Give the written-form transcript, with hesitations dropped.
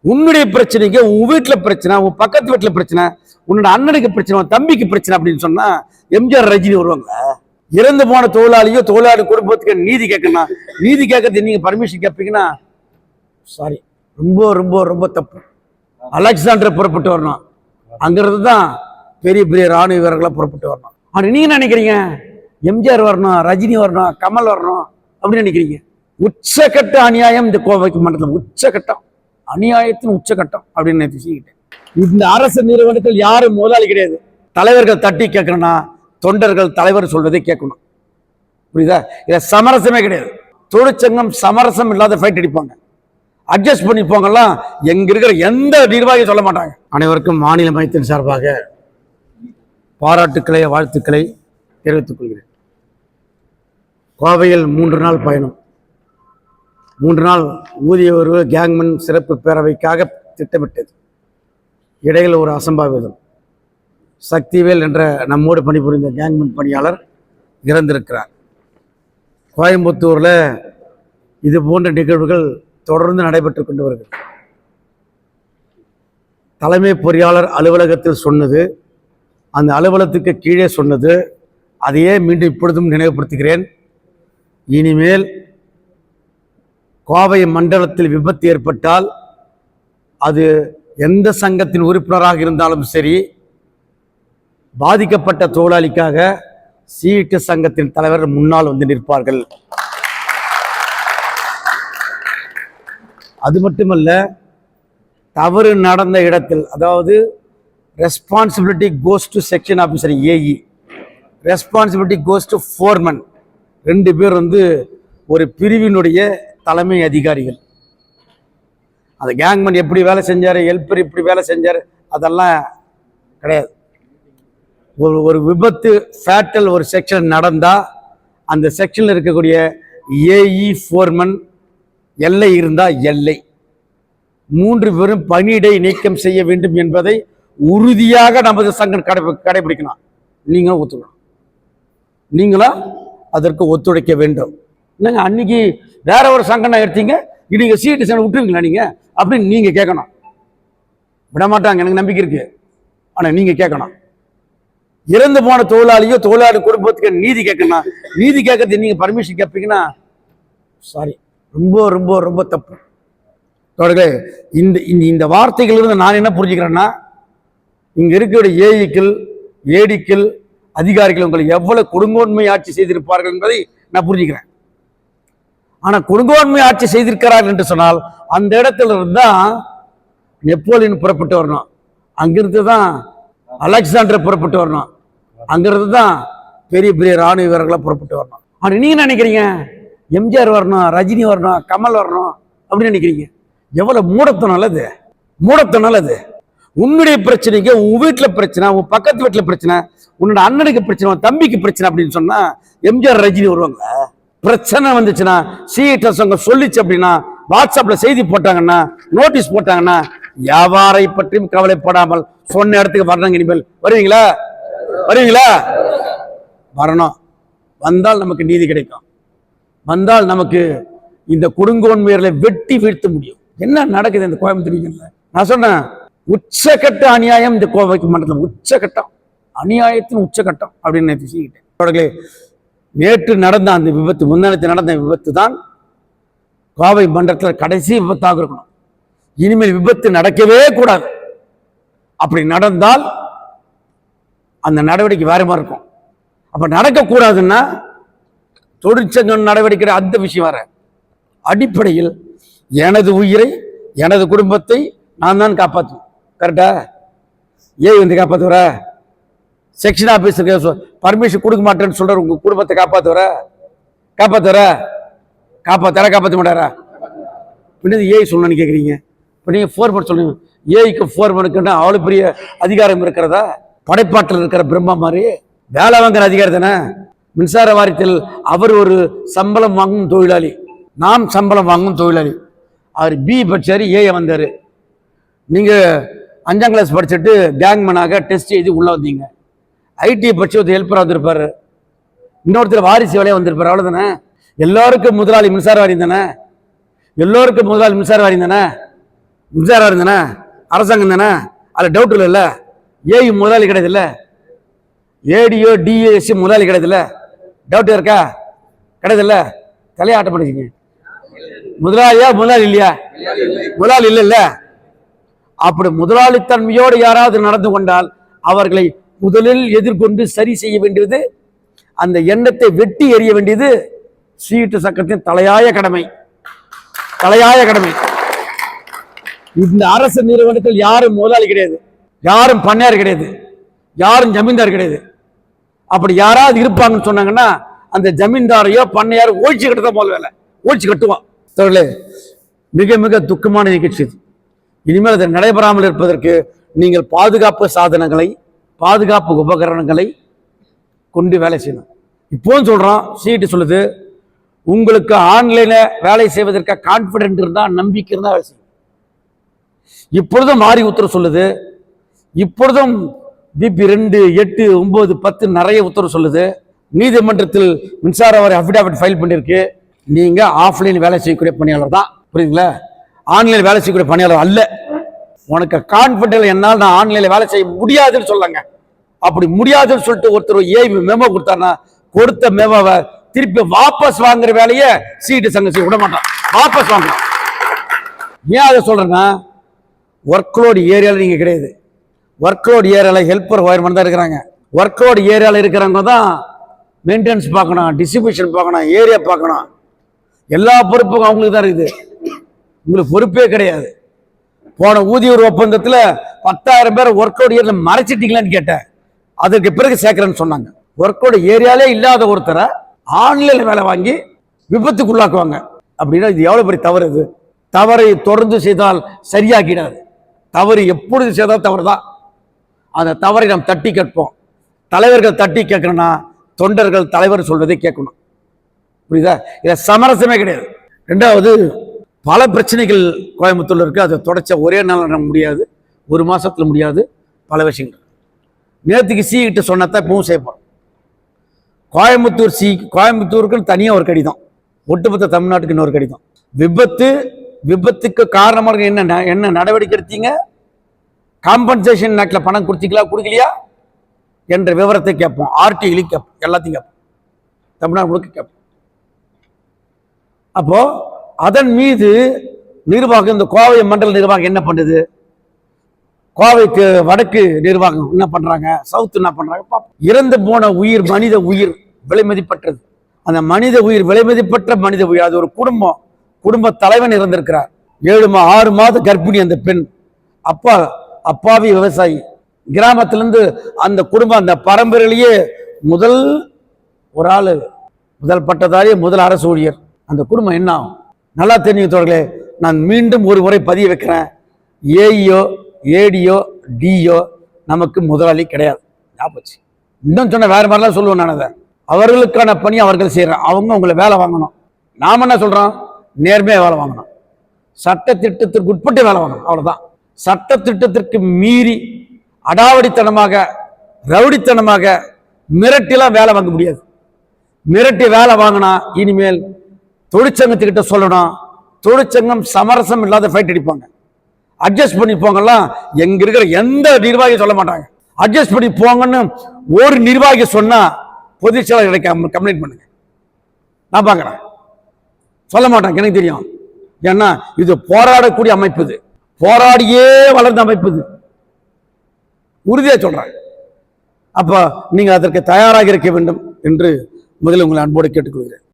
உன்னுடைய பிரச்சனைக்கு உன் வீட்டுல பிரச்சனை, உன் பக்கத்து வீட்டுல பிரச்சனை, உன்னோட அண்ணனுக்கு பிரச்சனை, உன் தம்பிக்கு பிரச்சனை அப்படின்னு சொன்னா எம்ஜிஆர் ரஜினி வருவாங்க. இறந்து போன தொழிலாளியோ தொழிலாளி குடும்பத்துக்கு நீதி கேட்கணும். நீதி கேட்கறது நீங்க பர்மிஷன் கேட்பீங்கன்னா சாரி, ரொம்ப ரொம்ப ரொம்ப தப்பு. அலெக்சாண்டர் புறப்பட்டு வரணும், அங்கிருந்து தான் பெரிய பெரிய ராணுவ வீரர்களா புறப்பட்டு வரணும். ஆனா நீங்க நினைக்கிறீங்க எம்ஜிஆர் வரணும், ரஜினி வரணும், கமல் வரணும் அப்படின்னு நினைக்கிறீங்க. உச்சகட்ட அநியாயம் இந்த கோவைக்கு மண்டலம், உச்சகட்டம் அநியாயத்தின் உச்சகட்டம் அப்படின்னு நினைச்சுக்கிட்டேன். இந்த அரசு நிறுவனத்தில் யாரும் முதலாளி கிடையாது. தலைவர்கள் தட்டி கேட்கணும்னா தொண்டர்கள் தலைவர் சொல்வதை கேட்கணும். புரியுதா? இத சமரசமே கிடையாது. தொழிற்சங்கம் சமரசம் இல்லாத ஃபைட் அடிப்பாங்க, அட்ஜஸ்ட் பண்ணி போங்கலாம் எங்க இருக்கிற எந்த நிர்வாகியும் சொல்ல மாட்டாங்க. அனைவருக்கும் மாநில மையத்தின் சார்பாக பாராட்டுக்களை வாழ்த்துக்களை தெரிவித்துக் கொள்கிறேன். கோவையில் 3 நாள் பயணம், 3 நாள் ஊதிய உயர்வு கேங்மன் சிறப்பு பேரவைக்காக திட்டமிட்டது. இடையில் ஒரு அசம்பாவிதம். சக்திவேல் என்ற நம்மோடு பணிபுரிந்த கேங்மன் பணியாளர் இறந்திருக்கிறார். கோயம்புத்தூரில் இது போன்ற நிகழ்வுகள் தொடர்ந்து நடைபெற்று கொண்டு வருகிறது. தலைமை பொறியாளர் அலுவலகத்தில் சொன்னது, அந்த அலுவலகத்துக்கு கீழே சொன்னது, அதையே மீண்டும் இப்பொழுதும் நினைவுபடுத்துகிறேன். இனிமேல் கோவை மண்டலத்தில் விபத்து ஏற்பட்டால் அது எந்த சங்கத்தின் உறுப்பினராக இருந்தாலும் சரி, பாதிக்கப்பட்ட தொழிலாளிக்காக சீட்டு சங்கத்தின் தலைவர் முன்னால் வந்து நிற்பார்கள். அது மட்டுமல்ல, தவறு நடந்த இடத்தில், அதாவது responsibility goes to section officer AE, responsibility goes to foreman, 2 பேர் வந்து ஒரு பிரிவினுடைய தலைமை அதிகாரிகள். அந்த கேங்மேன் எப்படி வேலை செஞ்சார், ஹெல்ப்பர் இப்படி வேலை செஞ்சார், அதெல்லாம் கிடையாது. ஒரு விபத்து ஃபேட்டல் ஒரு செக்ஷன் நடந்தால் அந்த செக்ஷனில் இருக்கக்கூடிய ஏஇ ஃபோர்மன் எல்லை இருந்தால் எல்லை 3 பேரும் பணியிடை நீக்கம் செய்ய வேண்டும் என்பதை உறுதியாக நமது சங்கம் கடைபிடிக்கணும். நீங்களும் ஒத்துக்கணும், நீங்களும் அதற்கு ஒத்துழைக்க வேண்டும். என்னங்க அன்னைக்கு வேற ஒரு சங்கம் எடுத்தீங்க, நீங்க சீட்டு சங்கம் விட்டுருவீங்களா நீங்க அப்படின்னு நீங்க கேட்கணும். விட மாட்டாங்க, எனக்கு நம்பிக்கை இருக்கு. ஆனா நீங்க கேட்கணும். இறந்து போன தொழிலாளியோ தொழிலாளி குடும்பத்துக்கு நீதி கேட்கணும். நீதி கேட்கறது நீங்க பர்மிஷன் கேட்பீங்கன்னா சாரி, ரொம்ப ரொம்ப ரொம்ப தப்பு. தொடர்களே, இந்த வார்த்தைகளிலிருந்து நான் என்ன புரிஞ்சுக்கிறேன்னா, இங்க இருக்கிற ஏஇக்கள் ஏடிக்கள் அதிகாரிகள் உங்களை எவ்வளவு கொடுங்கோன்மை ஆட்சி செய்திருப்பார்கள் என்பதை நான் புரிஞ்சுக்கிறேன். ஆனா கொடுங்கோன்மை ஆட்சி செய்திருக்கிறார்கள் என்று சொன்னால் அந்த இடத்துல இருந்தா நெப்போலியன் புறப்பட்டு வரணும், அங்கிருந்து தான் அலெக்சாண்டர் புறப்பட்டு வரணும், அங்கிருந்து தான் பெரிய பெரிய ராணுவ வீரர்களா புறப்பட்டு வரணும். ஆனா நீங்க நினைக்கிறீங்க எம்ஜிஆர் வரணும், ரஜினி வரணும், கமல் வரணும் அப்படின்னு நினைக்கிறீங்க. எவ்வளவு மூடத்தனம் நல்லது, மூடத்தனம் நல்லது. உன்னுடைய பிரச்சனைக்கு உன் வீட்டுல பிரச்சனை, உன் பக்கத்து வீட்டுல பிரச்சனை, உன்னோட அண்ணனுக்கு பிரச்சனை, உன் தம்பிக்கு பிரச்சனை அப்படின்னு சொன்னா எம்ஜிஆர் ரஜினி வருவாங்க. பிரச்சனை வந்துச்சுன்னா சிஐடி சங்கம் சொல்லிச்சு அப்படின்னா, வாட்ஸ்அப்ல செய்தி போட்டாங்கன்னா, நோட்டீஸ் போட்டாங்கன்னா, வியாபாரை பற்றியும் கவலைப்படாமல் சொன்ன இடத்துக்கு வரணும். இனிமேல் வருவீங்களா? வருவீங்களா? வரணும். வந்தால் நமக்கு நீதி கிடைக்கும், வந்தால் நமக்கு இந்த கொடுங்கோன்மையர்களை வெட்டி வீழ்த்த முடியும். என்ன நடக்குது இந்த கோயம்புத்தூர்ல? நான் சொன்னேன் உச்சகட்ட அநியாயம் இந்த கோவைக்கு மண்டலம், உச்சகட்டம் அநியாயத்தின் உச்சகட்டம் அப்படின்னு நினைச்சுக்கிட்டேன். நேற்று நடந்த அந்த விபத்து, முன்னாடி நடந்த விபத்து தான் கோவை மண்டலத்தில் கடைசி விபத்தாக இருக்கணும். இனிமேல் விபத்து நடக்கவே கூடாது. அப்படி நடந்தால் அந்த நடவடிக்கை வேற மாதிரி இருக்கும். அப்ப நடக்கக்கூடாதுன்னா தொழிற்சங்கம் நடவடிக்கை அந்த விஷயம் வர அடிப்படையில் எனது உயிரை எனது குடும்பத்தை நான் தான் காப்பாற்றுவேன். கரெக்டா? வந்து காப்பாற்றுவர, செக்ஷன் ஆபீஸருக்கு பர்மிஷன் கொடுக்க மாட்டேன்னு சொல்ற உங்க குடும்பத்தை காப்பாற்றுவர காப்பாற்ற மாட்டாரா? பின்னாடி சொல்லணும்னு கேட்குறீங்க. இப்போ நீங்கள் ஃபோர்மன் சொல்லுங்க, ஏஐக்கு ஃபோர்மனுக்குன்னா அவ்வளோ பெரிய அதிகாரம் இருக்கிறதா? படைப்பாற்றல் இருக்கிற பிரம்மா மாதிரி வேலை வாங்குற அதிகாரி தானே. மின்சார வாரியத்தில் அவர் ஒரு சம்பளம் வாங்கும் தொழிலாளி, நாம் சம்பளம் வாங்கும் தொழிலாளி. அவர் பி படிச்சாரு, ஏ வந்தாரு. நீங்கள் 5ஆம் கிளாஸ் படிச்சுட்டு கேங்மேனாக டெஸ்ட் எழுதி உள்ளே வந்தீங்க. ஐடி படிச்சு ஒரு ஹெல்ப்பராக வந்திருப்பாரு, இன்னொருத்தர் வாரிசு வேலையாக வந்திருப்பாரு. அவ்வளோதானே. எல்லாருக்கும் முதலாளி மின்சார வாரியம் தானே, எல்லோருக்கும் முதலாளி மின்சார வாரியம் தானே. மின்சாரம் இருந்தானே, அரசாங்கம் தானே, அதில் டவுட் இல்லைல்ல. ஏஐ முதலாளி கிடையாதுல்ல, ஏடியோ டிஏஎஸ்சி முதலாளி கிடையாதுல்ல, டவுட் இருக்கா? கிடையாதுல்ல. தலையாட்ட பண்ணிக்கங்க. முதலாளியா முதலாளி இல்லையா? முதலாளி இல்லைல்ல. அப்படி முதலாளித்தன்மையோடு யாராவது நடந்து கொண்டால் அவர்களை முதலில் எதிர்கொண்டு சரி செய்ய வேண்டியது, அந்த எண்ணத்தை வெட்டி எறிய வேண்டியது சீட்டு சக்கரத்தின் தலையாய கடமை. தலையாய கடமை. இந்த அரசு நிறுவனத்தில் யாரும் முதலாளி கிடையாது, யாரும் பண்ணையார் கிடையாது, யாரும் ஜமீன்தார் கிடையாது. அப்படி யாராவது இருப்பாங்கன்னு சொன்னாங்கன்னா அந்த ஜமீன்தாரையோ பண்ணையாரோ ஒழிச்சு கட்டுதான் போல வேலை, ஒழிச்சு கட்டுவான். மிக மிக துக்கமான நிகழ்ச்சி. இனிமேல் அதை நடைபெறாமல் இருப்பதற்கு நீங்கள் பாதுகாப்பு சாதனங்களை, பாதுகாப்பு உபகரணங்களை கொண்டு வேலை செய்யணும். இப்போவும் சொல்றோம், சீட்டு சொல்லுது, உங்களுக்கு ஆன்லைன்ல வேலை செய்வதற்கு கான்பிடென்ட் இருந்தா, நம்பிக்கை இருந்தா வேலை செய்யும். இப்பொழுதும் மாறி உத்தரவு சொல்லுது, இப்பொழுதும் பிபி 2, 8, 9, 10 நிறைய உத்தரவு சொல்லுது. நீதிமன்றத்தில் மின்சார வாரிய அபிடாவிட் ஃபைல் பண்ணிருக்கு. நீங்க ஆஃப்லைன் வேலை செய்யக்கூடிய பணியாளர் தான், புரியுதுங்களா? ஆன்லைன் வேலை செய்யக்கூடிய பணியாளர் அல்ல. உனக்கு கான்பிடென்ட் என்னால் நான் ஆன்லைன்ல வேலை செய்ய முடியாதுன்னு சொல்லாங்க. அப்படி முடியாதுன்னு சொல்லிட்டு ஒருத்தர் ஏஐ மெமோ கொடுத்தாருன்னா, கொடுத்த மெமோவை திருப்பி வாபஸ் வாங்குற வேலையை சீட்டு சங்கம் செய்ய விட மாட்டான், வாபஸ் வாங்கலாம். ஏன் அதை சொல்றேன்னா, ஒர்க்லோடு ஏரியாவில் நீங்க கிடையாது. ஒர்க்லோடு ஏரியாவில் ஹெல்ப்பர் ஒயர்மேன் தான் இருக்கிறாங்க. ஒர்க்லோடு ஏரியாவில் இருக்கிறவங்க தான் மெயின்டெனன்ஸ் பார்க்கணும், டிஸ்ட்ரிபியூஷன் பார்க்கணும், ஏரியா பார்க்கணும். எல்லா பொறுப்பும் அவங்களுக்கு தான் இருக்குது, உங்களுக்கு பொறுப்பே கிடையாது. போன ஊதிய ஒப்பந்தத்தில் 10,000 பேர் ஒர்க்கோட ஏரியா மறைச்சிட்டீங்களான்னு கேட்டேன். அதற்கு பிறகு சேர்க்கிறேன்னு சொன்னாங்க. ஒர்க்கோட ஏரியாலே இல்லாத ஒருத்தரை ஆன்லைன்ல வேலை வாங்கி விபத்துக்குள்ளாக்குவாங்க. அப்படின்னா இது எவ்வளவு பெரிய தவறு. இது தவறை தொடர்ந்து செய்தால் சரியாக்கிடாது. தவறு எப்பொழுது செய்தால் தவறு தான். அந்த தவறை நாம் தட்டி கேட்போம். தலைவர்கள் தட்டி கேட்கணும்னா தொண்டர்கள் தலைவர் சொல்வதை கேட்கணும், புரியுதா? இதை சமரசமே கிடையாது. ரெண்டாவது, பல பிரச்சனைகள் கோயம்புத்தூர்ல இருக்கு. அதை தொடச்ச ஒரே நாள் முடியாது, ஒரு மாசத்துல முடியாது. பல விஷயங்கள் நேற்றுக்கு சி கிட்ட சொன்னதான் இப்பவும் செய்யப்போம். கோயம்புத்தூர் கோயம்புத்தூருக்கு தனியாக ஒரு கடிதம், ஒட்டுமொத்த தமிழ்நாட்டுக்கு இன்னொரு கடிதம். விபத்துக்கு காரணமாக என்ன நடவடிக்கை எடுத்தீங்க, காம்பன்சேஷன் ஆக்ட்ல பணம் கொடுத்தீங்களா கொடுக்கலையா என்ற விவரத்தை கேட்போம். ஆர்டிஐலையும் கேட்போம், எல்லாத்தையும் கேட்போம், தமிழ்நாடு முழுக்க கேட்போம். அப்போ அதன் மீது நிர்வாகம், இந்த கோவை மண்டல நிர்வாகம் என்ன பண்ணுது, கோவைக்கு வடக்கு நிர்வாகம் என்ன பண்றாங்க, சவுத் என்ன பண்றாங்க பார்ப்போம். இறந்து போன உயிர், மனித உயிர் விலை மதிப்பற்றது. அந்த மனித உயிர் விலை மதிப்பற்ற மனித உயிர். அது ஒரு குடும்ப தலைவன் இறந்திருக்கிறார். 6 மாத கர்ப்பிணி அந்த பெண். அப்பாவி விவசாயி. கிராமத்திலிருந்து அந்த குடும்பம், அந்த பரம்பரையிலேயே முதல் ஒரு ஆளு, முதல் பட்டதாரி, முதல் அரசு ஊழியர். அந்த குடும்பம் என்ன ஆகும் நல்லா தெரிஞ்சுக்கோங்களே. நான் மீண்டும் ஒரு முறை பதிய வைக்கிறேன், ஏஇயோ ஏடியோ டியோ நமக்கு முதலாளி கிடையாது. ஞாபகம். இன்னும் சொன்ன வேற மாதிரிலாம் சொல்லுவேன் நான். அதை அவர்களுக்கான பணி அவர்கள் செய்யறேன். அவங்க உங்களை வேலை வாங்கணும். நாம என்ன சொல்றோம், நேர்மையா வேலை வாங்கணும், சட்ட திட்டத்திற்கு உட்பட்டு வேலை வாங்கணும், அவ்வளவுதான். சட்ட திட்டத்திற்கு மீறி அடாவடித்தனமாக, ரவுடித்தனமாக மிரட்டிலாம் வேலை வாங்க முடியாது. மிரட்டி வேலை வாங்கினா இனிமேல் தொழிற்சங்கத்துக்கிட்ட சொல்லணும். தொழிற்சங்கம் சமரசம் இல்லாத ஃபைட் அடிப்பாங்க. அட்ஜஸ்ட் பண்ணி போங்கலாம் எங்க இருக்கிற எந்த நிர்வாகி சொல்ல மாட்டாங்க. அட்ஜஸ்ட் பண்ணி போங்கன்னு ஒரு நிர்வாகி சொன்னா பொதுச் செயலாளர் கம்ப்ளைண்ட் பண்ணுங்க, நான் பாக்குறேன். சொல்ல மாட்டாங்க, எனக்கு தெரியும். ஏன்னா இது போராடக்கூடிய அமைப்பு, இது போராடியே வளர்ந்த அமைப்பு, இது உறுதியா சொல்றேன். அப்ப நீங்க அதற்கு தயாராக இருக்க வேண்டும் என்று முதலில் உங்களை அன்போடு கேட்டுக்கொள்கிறேன்.